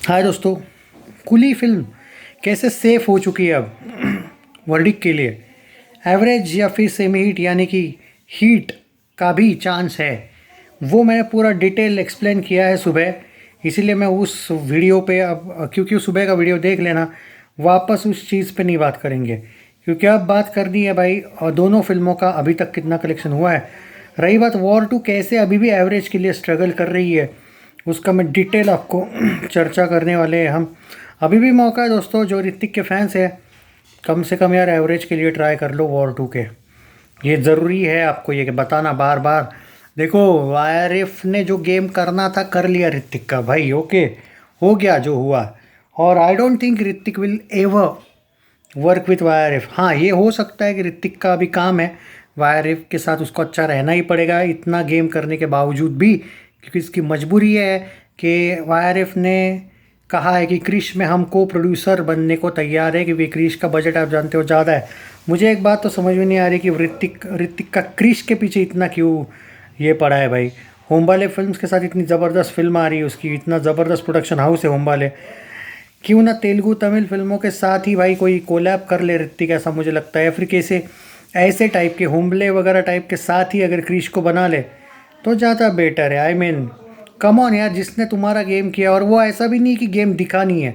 हाय दोस्तों। कुली फिल्म कैसे सेफ हो चुकी है अब वर्डिक के लिए। एवरेज या फिर सेमी हीट यानी कि हीट का भी चांस है। वो मैंने पूरा डिटेल एक्सप्लेन किया है सुबह। इसीलिए मैं उस वीडियो पे अब क्योंकि सुबह का वीडियो देख लेना, वापस उस चीज़ पे नहीं बात करेंगे क्योंकि अब बात कर दी है भाई। और दोनों फिल्मों का अभी तक कितना कलेक्शन हुआ है। रही बात वॉर 2 कैसे अभी भी एवरेज के लिए स्ट्रगल कर रही है, उसका मैं डिटेल आपको चर्चा करने वाले हैं हम। अभी भी मौका है दोस्तों, जो ऋतिक के फैंस हैं कम से कम यार एवरेज के लिए ट्राई कर लो वॉर 2 के। ये ज़रूरी है आपको ये कि बताना बार बार। देखो, आरएफ ने जो गेम करना था कर लिया ऋतिक का भाई। ओके, हो गया जो हुआ। और I don't think Hrithik will ever work with YRF. हाँ, ये हो सकता है कि ऋतिक का अभी काम है, वाईआरएफ के साथ उसको अच्छा रहना ही पड़ेगा इतना गेम करने के बावजूद भी, क्योंकि इसकी मजबूरी है कि वाईआरएफ ने कहा है कि क्रिश में हम को प्रोड्यूसर बनने को तैयार है, क्योंकि क्रिश का बजट आप जानते हो ज़्यादा है। मुझे एक बात तो समझ में नहीं आ रही कि ऋतिक का क्रिश के पीछे इतना क्यों ये पड़ा है भाई। होमबाले फिल्म्स के साथ इतनी ज़बरदस्त फिल्म आ रही है उसकी, इतना ज़बरदस्त प्रोडक्शन हाउस है होमबाले। क्यों ना तेलुगु तमिल फिल्मों के साथ ही भाई कोई कोलैब कर ले ऋतिक, ऐसा मुझे लगता है। फिर कैसे ऐसे टाइप के होमले वगैरह टाइप के साथ ही अगर क्रिश को बना ले तो ज़्यादा बेटर है। आई मीन कम ऑन यार, जिसने तुम्हारा गेम किया, और वो ऐसा भी नहीं कि गेम दिखा नहीं है।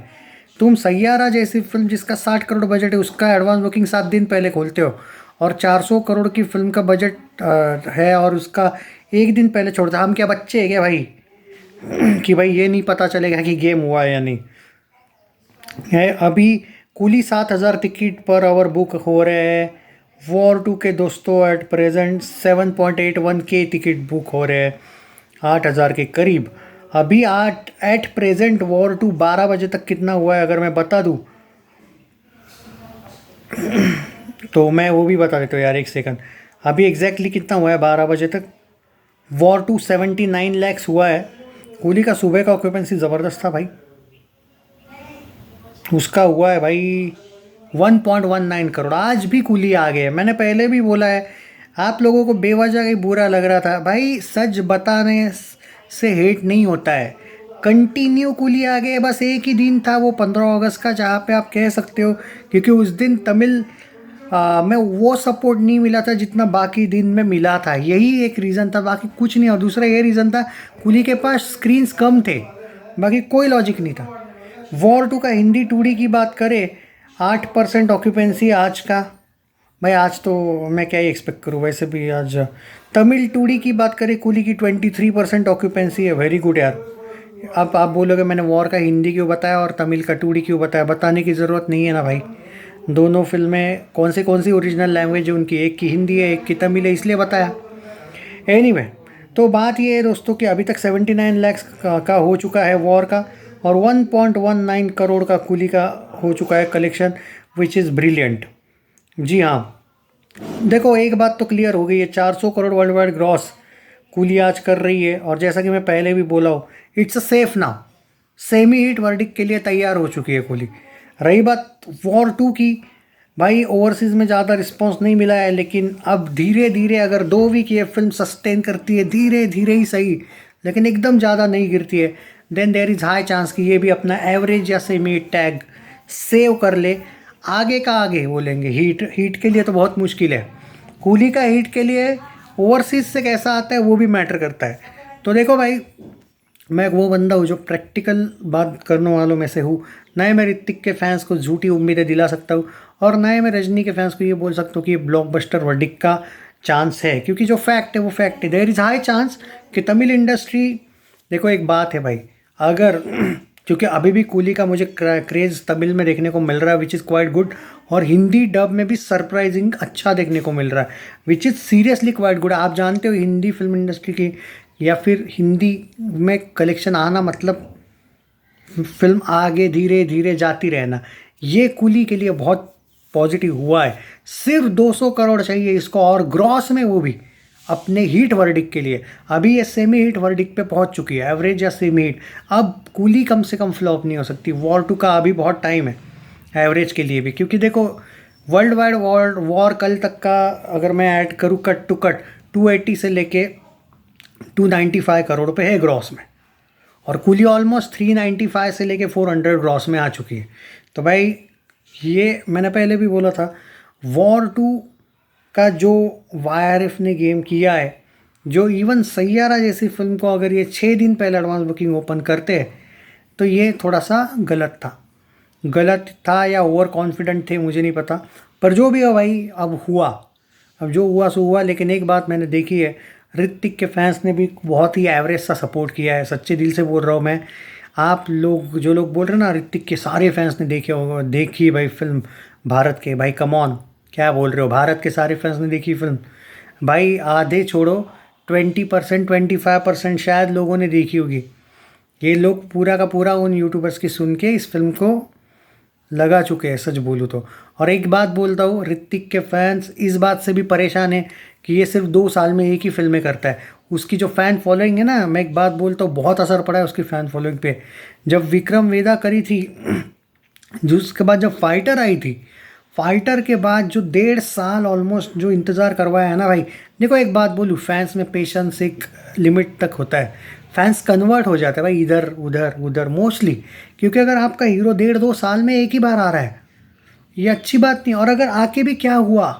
तुम सैयारा जैसी फिल्म जिसका 60 करोड़ बजट है, उसका एडवांस बुकिंग 7 दिन पहले खोलते हो, और 400 करोड़ की फिल्म का बजट है और उसका एक दिन पहले छोड़ता। हम क्या बच्चे हैं क्या भाई कि भाई ये नहीं पता चलेगा कि गेम हुआ है या नहीं है। अभी कुली 7,000 टिकट पर आवर बुक हो रहे हैं। वॉर 2 के दोस्तों एट प्रेजेंट 7.81 के टिकट बुक हो रहे हैं, 8,000 के करीब। अभी 8 एट प्रेजेंट वॉर 2 12 बजे तक कितना हुआ है अगर मैं बता दूं तो मैं वो भी बता देता हूँ यार, एक सेकंड। अभी एग्जैक्टली कितना हुआ है 12 बजे तक। वॉर 2 79 लैक्स हुआ है। कुली का सुबह का ऑक्यूपेंसी ज़बरदस्त था भाई, उसका हुआ है भाई 1.19 करोड़। आज भी कुली आ गए। मैंने पहले भी बोला है, आप लोगों को बेवजह ही बुरा लग रहा था भाई। सच बताने से हेट नहीं होता है। कंटिन्यू कुली आ गए। बस एक ही दिन था वो 15 अगस्त का, जहाँ पे आप कह सकते हो क्योंकि उस दिन तमिल में वो सपोर्ट नहीं मिला था जितना बाकी दिन में मिला था। यही एक रीज़न था, बाकी कुछ नहीं। और दूसरा ये रीज़न था, कुली के पास स्क्रीन्स कम थे, बाकी कोई लॉजिक नहीं था। वॉर 2 का हिंदी 2D की बात करें, 8% ऑक्यूपेंसी आज का। भाई आज तो मैं क्या ही एक्सपेक्ट करूँ, वैसे भी आज तमिल 2D की बात करें, कुली की 23% ऑक्यूपेंसी है। वेरी गुड यार। अब आप बोलोगे मैंने वॉर का हिंदी क्यों बताया और तमिल का 2D क्यों बताया, बताने की ज़रूरत नहीं है ना भाई। दोनों फिल्में कौन सी ओरिजिनल लैंग्वेज है उनकी, एक की हिंदी है एक की तमिल है, इसलिए बताया। एनीवे, तो बात ये है दोस्तों कि अभी तक 79 लैक्स का हो चुका है वॉर का, और 1.19 करोड़ का कुली का हो चुका है कलेक्शन, विच इज़ ब्रिलियंट। जी हाँ, देखो एक बात तो क्लियर हो गई है, 400 करोड़ वर्ल्ड वाइड ग्रॉस कुली आज कर रही है। और जैसा कि मैं पहले भी बोला हूँ, it's a safe now. Semi hit verdict के लिए तैयार हो चुकी है कुली। रही बात वॉर 2 की, भाई ओवरसीज़ में ज़्यादा रिस्पांस नहीं मिला है, लेकिन अब धीरे धीरे अगर 2 वीक ये फिल्म सस्टेन करती है, धीरे धीरे ही सही, लेकिन एकदम ज़्यादा नहीं गिरती है, then there is high chance कि ये भी अपना एवरेज या सेमी टैग सेव कर ले। आगे का आगे बोलेंगे, हीट हीट के लिए तो बहुत मुश्किल है। कूली का हीट के लिए ओवरसीज़ से कैसा आता है वो भी मैटर करता है। तो देखो भाई, मैं वो बंदा हूँ जो प्रैक्टिकल बात करने वालों में से हूँ। ना ही मैं ऋतिक के फैंस को झूठी उम्मीदें दिला सकता हूँ, और ना ही मैं रजनी के फैंस को ये बोल सकता हूँ कि ये ब्लॉकबस्टर वर्डिक्ट का चांस है, क्योंकि जो फैक्ट है वो फैक्ट है। देयर इज़ हाई चांस कि तमिल इंडस्ट्री, देखो एक बात है भाई, अगर क्योंकि अभी भी कूली का मुझे क्रेज़ तमिल में देखने को मिल रहा है, विच इज़ क्वाइट गुड। और हिंदी डब में भी सरप्राइजिंग अच्छा देखने को मिल रहा है, which is seriously quite good. आप जानते हो हिंदी फिल्म इंडस्ट्री की या फिर हिंदी में कलेक्शन आना मतलब फिल्म आगे धीरे धीरे जाती रहना। ये कुली के लिए बहुत पॉजिटिव हुआ है। सिर्फ 200 करोड़ चाहिए इसको, और ग्रॉस में वो भी अपने हीट वर्डिक के लिए। अभी ये सेमी हीट वर्डिक पे पहुंच चुकी है, एवरेज या सेमी हीट। अब कुली कम से कम फ्लॉप नहीं हो सकती। वॉर 2 का अभी बहुत टाइम है एवरेज के लिए भी, क्योंकि देखो वर्ल्ड वाइड वॉर कल तक का अगर मैं ऐड करूँ कट टू कट, 280 से लेके 295 करोड़ पे है ग्रॉस में। और कूली ऑलमोस्ट 395 से लेके 400 ग्रॉस में आ चुकी है। तो भाई ये मैंने पहले भी बोला था, वॉर 2 का जो YRF ने गेम किया है, जो इवन सैयारा जैसी फिल्म को अगर ये 6 दिन पहले एडवांस बुकिंग ओपन करते हैं तो ये थोड़ा सा गलत था या ओवर कॉन्फिडेंट थे, मुझे नहीं पता। पर जो भी हो भाई, अब हुआ, अब जो हुआ सो हुआ। लेकिन एक बात मैंने देखी है, ऋतिक के फैंस ने भी बहुत ही एवरेज सा सपोर्ट किया है, सच्चे दिल से बोल रहा हूँ मैं। आप लोग जो लोग बोल रहे हैं ना ऋतिक के सारे फैंस ने देखे होगा, देखी भाई फिल्म भारत के, भाई कम ऑन, क्या बोल रहे हो, भारत के सारे फैंस ने देखी फिल्म भाई। आधे छोड़ो, 20% 25% शायद लोगों ने देखी होगी। ये लोग पूरा का पूरा उन यूट्यूबर्स की सुन के इस फिल्म को लगा चुके हैं, सच बोलूँ तो। और एक बात बोलता हूँ, ऋतिक के फैंस इस बात से भी परेशान है कि ये सिर्फ 2 साल में एक ही फिल्में करता है। उसकी जो फ़ैन फॉलोइंग है ना, मैं एक बात बोलता हूँ, बहुत असर पड़ा है उसकी फ़ैन फॉलोइंग पे। जब विक्रम वेदा करी थी, जो उसके बाद जब फाइटर आई थी, फाइटर के बाद जो 1.5 साल ऑलमोस्ट जो इंतज़ार करवाया है ना भाई। देखो एक बात बोलूँ, फैंस में पेशेंस एक लिमिट तक होता है, फैंस कन्वर्ट हो जाते हैं भाई इधर उधर उधर मोस्टली। क्योंकि अगर आपका हीरो 1.5-2 साल में एक ही बार आ रहा है, ये अच्छी बात नहीं। और अगर आके भी क्या हुआ,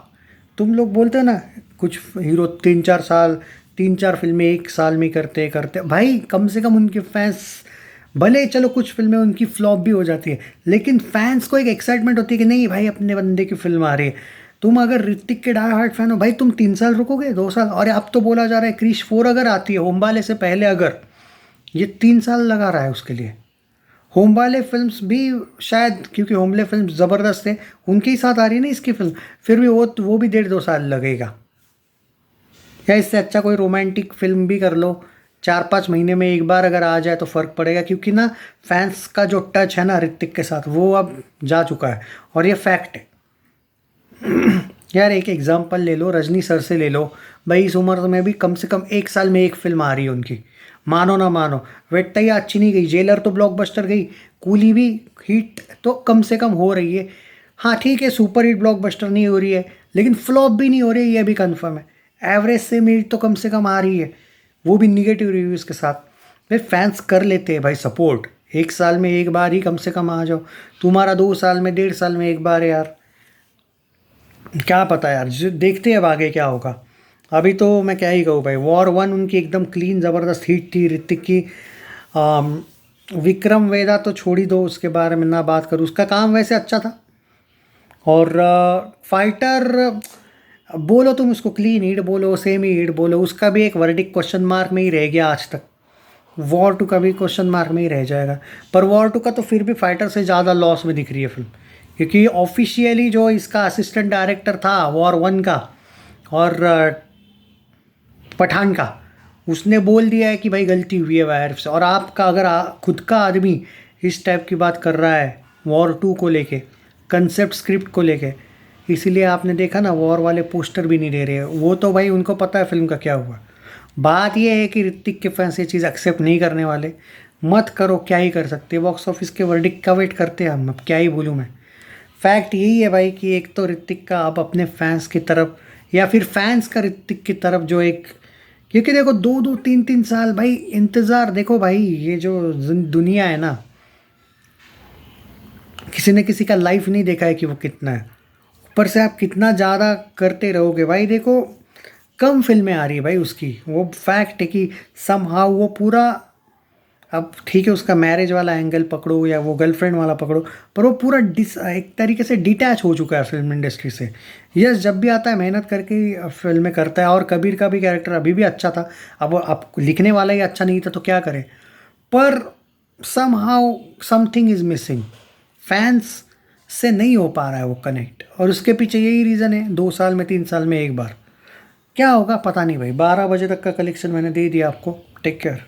तुम लोग बोलते हो ना कुछ हीरो 3-4 साल, 3-4 फिल्में 1 साल में करते करते, भाई कम से कम उनके फैंस, भले चलो कुछ फिल्में उनकी फ्लॉप भी हो जाती है, लेकिन फैंस को एक एक्साइटमेंट होती है कि नहीं भाई अपने बंदे की फिल्म आ रही है। तुम अगर ऋतिक के डाई हार्ट फैन हो भाई, तुम 3 साल रुकोगे, 2 साल? और अब तो बोला जा रहा है क्रिश 4 अगर आती है होमबाले से पहले, अगर ये 3 साल लगा रहा है उसके लिए। होमबाले फिल्म्स भी शायद, क्योंकि होमले फिल्म ज़बरदस्त है, उनके ही साथ आ रही है ना इसकी फिल्म, फिर भी वो भी 1.5-2 साल लगेगा। या इससे अच्छा कोई रोमांटिक फिल्म भी कर लो, 4-5 महीने में एक बार अगर आ जाए तो फ़र्क पड़ेगा। क्योंकि ना फैंस का जो टच है ना ऋतिक के साथ, वो अब जा चुका है, और ये फैक्ट है। यार एक एग्जांपल ले लो, रजनी सर से ले लो भाई, इस उम्र में भी कम से कम 1 साल में एक फिल्म आ रही है उनकी, मानो ना मानो। वेट्टैया अच्छी नहीं गई, जेलर तो ब्लॉकबस्टर गई, कूली भी हिट तो कम से कम हो रही है। हाँ ठीक है, सुपर हिट ब्लॉकबस्टर नहीं हो रही है, लेकिन फ्लॉप भी नहीं हो रही है, ये भी कंफर्म है। एवरेज से मीट तो कम से कम आ रही है, वो भी निगेटिव रिव्यूज़ के साथ। फिर फैंस कर लेते हैं भाई सपोर्ट, 1 साल में एक बार ही कम से कम आ जाओ। तुम्हारा 2 साल में 1.5 साल में एक बार है यार, क्या पता यार, जो देखते हैं अब आगे क्या होगा। अभी तो मैं क्या ही कहूँ भाई, वॉर 1 उनकी एकदम क्लीन ज़बरदस्त हिट थी ऋतिक की। आम, विक्रम वेदा तो छोड़ ही दो, उसके बारे में ना बात करूँ, उसका काम वैसे अच्छा था। और फाइटर बोलो तुम उसको क्लीन हिट बोलो, सेमी हिट बोलो, उसका भी एक वर्डिक क्वेश्चन मार्क में ही रह गया आज तक। वॉर 2 का भी क्वेश्चन मार्क में ही रह जाएगा। पर वॉर 2 का तो फिर भी फाइटर से ज़्यादा लॉस में दिख रही है फिल्म, क्योंकि ऑफिशियली जो इसका असिस्टेंट डायरेक्टर था वॉर 1 का और पठान का, उसने बोल दिया है कि भाई गलती हुई है वायर से। और आपका अगर खुद का आदमी इस टाइप की बात कर रहा है वॉर 2 को लेके, कंसेप्ट स्क्रिप्ट को लेके, इसीलिए आपने देखा ना वॉर वाले पोस्टर भी नहीं दे रहे हैं। वो तो भाई उनको पता है फिल्म का क्या हुआ। बात ये है कि ऋतिक के फैंस ये चीज़ एक्सेप्ट नहीं करने वाले। मत करो, क्या ही कर सकते, बॉक्स ऑफिस के वर्डिक्ट का वेट करते हैं हम, अब क्या ही बोलूँ मैं। फैक्ट यही है भाई कि एक तो ऋतिक का अब अपने फैंस की तरफ, या फिर फैंस का ऋतिक की तरफ जो एक, क्योंकि देखो 2-2 3-3 साल भाई इंतज़ार, देखो भाई ये जो दुनिया है ना, किसी ने किसी का लाइफ नहीं देखा है कि वो कितना है, ऊपर से आप कितना ज़्यादा करते रहोगे भाई। देखो कम फिल्में आ रही है भाई उसकी, वो फैक्ट है कि समहाउ वो पूरा, अब ठीक है उसका मैरिज वाला एंगल पकड़ो या वो गर्लफ्रेंड वाला पकड़ो, पर वो पूरा एक तरीके से डिटैच हो चुका है फिल्म इंडस्ट्री से। यस, जब भी आता है मेहनत करके फिल्में करता है, और कबीर का भी कैरेक्टर अभी भी अच्छा था। अब लिखने वाला ही अच्छा नहीं था तो क्या करे, पर somehow something is missing, fans से नहीं हो पा रहा है वो कनेक्ट। और उसके पीछे यही रीज़न है, 2 साल में 3 साल में एक बार। क्या होगा पता नहीं भाई। 12 बजे तक का कलेक्शन मैंने दे दिया आपको। Take care.